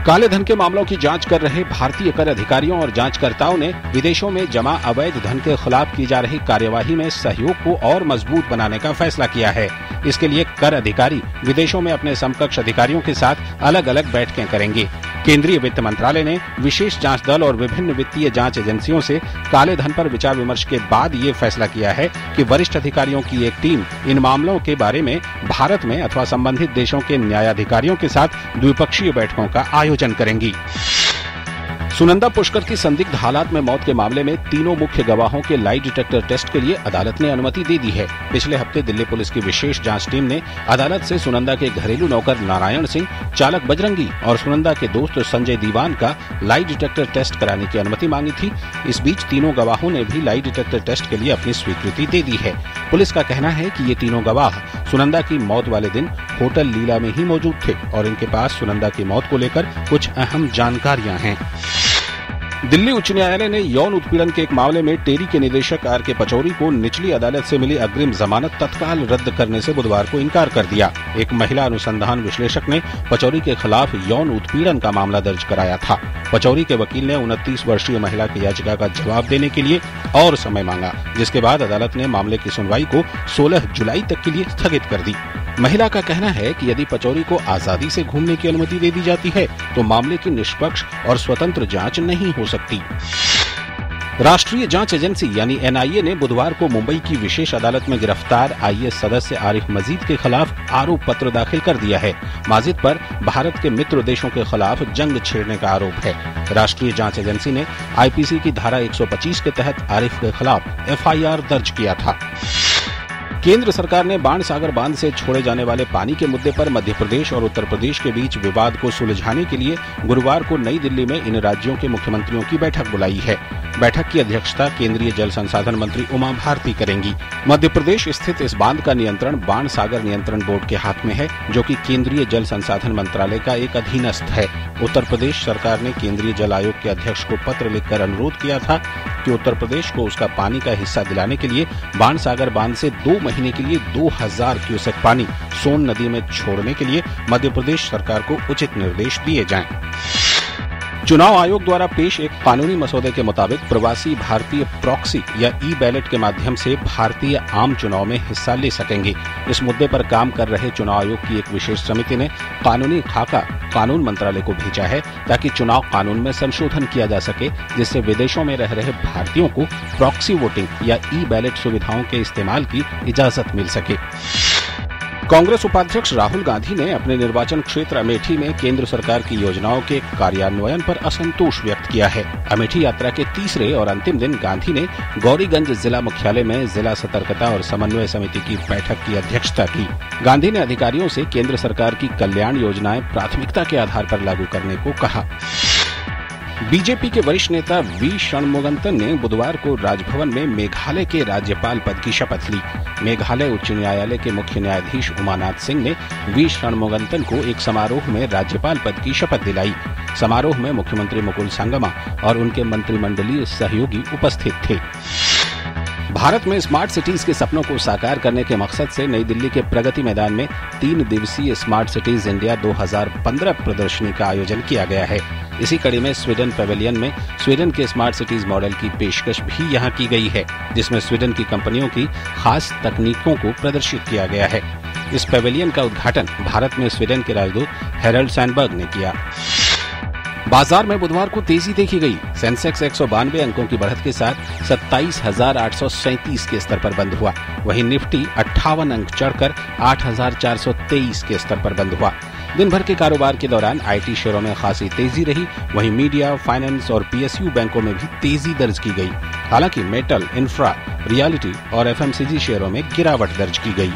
काले धन के मामलों की जांच कर रहे भारतीय कर अधिकारियों और जांचकर्ताओं ने विदेशों में जमा अवैध धन के खिलाफ की जा रही कार्यवाही में सहयोग को और मजबूत बनाने का फैसला किया है। इसके लिए कर अधिकारी विदेशों में अपने समकक्ष अधिकारियों के साथ अलग अलग बैठकें करेंगे। केंद्रीय वित्त मंत्रालय ने विशेष जांच दल और विभिन्न वित्तीय जांच एजेंसियों से काले धन पर विचार विमर्श के बाद ये फैसला किया है कि वरिष्ठ अधिकारियों की एक टीम इन मामलों के बारे में भारत में अथवा संबंधित देशों के न्यायाधिकारियों के साथ द्विपक्षीय बैठकों का आयोजन करेंगी। सुनंदा पुष्कर की संदिग्ध हालात में मौत के मामले में तीनों मुख्य गवाहों के लाई डिटेक्टर टेस्ट के लिए अदालत ने अनुमति दे दी है। पिछले हफ्ते दिल्ली पुलिस की विशेष जांच टीम ने अदालत से सुनंदा के घरेलू नौकर नारायण सिंह, चालक बजरंगी और सुनंदा के दोस्त संजय दीवान का लाई डिटेक्टर टेस्ट कराने की अनुमति मांगी थी। इस बीच तीनों गवाहों ने भी लाई डिटेक्टर टेस्ट के लिए अपनी स्वीकृति दे दी है। पुलिस का कहना है कि ये तीनों गवाह सुनंदा की मौत वाले दिन होटल लीला में ही मौजूद थे और इनके पास सुनंदा की मौत को लेकर कुछ अहम जानकारियां हैं। दिल्ली उच्च न्यायालय ने यौन उत्पीड़न के एक मामले में टेरी के निदेशक आर के पचौरी को निचली अदालत से मिली अग्रिम जमानत तत्काल रद्द करने से बुधवार को इनकार कर दिया। एक महिला अनुसंधान विश्लेषक ने पचौरी के खिलाफ यौन उत्पीड़न का मामला दर्ज कराया था। पचौरी के वकील ने 29 वर्षीय महिला की याचिका का जवाब देने के लिए और समय मांगा, जिसके बाद अदालत ने मामले की सुनवाई को 16 जुलाई तक के लिए स्थगित कर दी। महिला का कहना है कि यदि पचौरी को आजादी से घूमने की अनुमति दे दी जाती है तो मामले की निष्पक्ष और स्वतंत्र जांच नहीं हो सकती। राष्ट्रीय जांच एजेंसी यानी एनआईए ने बुधवार को मुंबई की विशेष अदालत में गिरफ्तार आईएएस सदस्य आरिफ मजीद के खिलाफ आरोप पत्र दाखिल कर दिया है। माजिद पर भारत के मित्र देशों के खिलाफ जंग छेड़ने का आरोप है। राष्ट्रीय जांच एजेंसी ने आईपीसी की धारा 125 के तहत आरिफ के खिलाफ एफआईआर दर्ज किया था। केंद्र सरकार ने बाणसागर बांध से छोड़े जाने वाले पानी के मुद्दे पर मध्य प्रदेश और उत्तर प्रदेश के बीच विवाद को सुलझाने के लिए गुरुवार को नई दिल्ली में इन राज्यों के मुख्यमंत्रियों की बैठक बुलाई है। बैठक की अध्यक्षता केंद्रीय जल संसाधन मंत्री उमा भारती करेंगी। मध्य प्रदेश स्थित इस बांध का नियंत्रण बाणसागर नियंत्रण बोर्ड के हाथ में है, जो कि केंद्रीय जल संसाधन मंत्रालय का एक अधीनस्थ है। उत्तर प्रदेश सरकार ने केंद्रीय जल आयोग के अध्यक्ष को पत्र लिखकर अनुरोध किया था कि उत्तर प्रदेश को उसका पानी का हिस्सा दिलाने के लिए बाणसागर बांध से 2 महीने के लिए 2000 क्यूसेक पानी सोन नदी में छोड़ने के लिए मध्य प्रदेश सरकार को उचित निर्देश दिए जाएं। चुनाव आयोग द्वारा पेश एक कानूनी मसौदे के मुताबिक प्रवासी भारतीय प्रॉक्सी या ई बैलेट के माध्यम से भारतीय आम चुनाव में हिस्सा ले सकेंगे। इस मुद्दे पर काम कर रहे चुनाव आयोग की एक विशेष समिति ने कानूनी खाका कानून मंत्रालय को भेजा है ताकि चुनाव कानून में संशोधन किया जा सके, जिससे विदेशों में रह रहे भारतीयों को प्रॉक्सी वोटिंग या ई बैलेट सुविधाओं के इस्तेमाल की इजाजत मिल सके। कांग्रेस उपाध्यक्ष राहुल गांधी ने अपने निर्वाचन क्षेत्र अमेठी में केंद्र सरकार की योजनाओं के कार्यान्वयन पर असंतोष व्यक्त किया है। अमेठी यात्रा के तीसरे और अंतिम दिन गांधी ने गौरीगंज जिला मुख्यालय में जिला सतर्कता और समन्वय समिति की बैठक की अध्यक्षता की। गांधी ने अधिकारियों से केंद्र सरकार की कल्याण योजनाएं प्राथमिकता के आधार पर लागू करने को कहा। बीजेपी के वरिष्ठ नेता वी षणमुगंतन ने बुधवार को राजभवन में मेघालय के राज्यपाल पद की शपथ ली। मेघालय उच्च न्यायालय के मुख्य न्यायाधीश उमानाथ सिंह ने वी षणमुगंतन को एक समारोह में राज्यपाल पद की शपथ दिलाई। समारोह में मुख्यमंत्री मुकुल संगमा और उनके मंत्रिमंडलीय सहयोगी उपस्थित थे। भारत में स्मार्ट सिटीज के सपनों को साकार करने के मकसद से नई दिल्ली के प्रगति मैदान में 3 दिवसीय स्मार्ट सिटीज इंडिया 2015 प्रदर्शनी का आयोजन किया गया है। इसी कड़ी में स्वीडन पेवेलियन में स्वीडन के स्मार्ट सिटीज मॉडल की पेशकश भी यहां की गई है, जिसमें स्वीडन की कंपनियों की खास तकनीकों को प्रदर्शित किया गया है। इस पेवेलियन का उद्घाटन भारत में स्वीडन के राजदूत हेरल्ड सैंडबर्ग ने किया। बाजार में बुधवार को तेजी देखी गई। सेंसेक्स 192 अंकों की बढ़त के साथ 27,837 के स्तर पर बंद हुआ। वहीं निफ्टी 58 अंक चढ़कर 8,423 के स्तर पर बंद हुआ। दिन भर के कारोबार के दौरान आईटी शेयरों में खासी तेजी रही। वहीं मीडिया, फाइनेंस और पीएसयू बैंकों में भी तेजी दर्ज की गई। हालांकि मेटल, इंफ्रा, रियलिटी और एफएमसीजी शेयरों में गिरावट दर्ज की गई।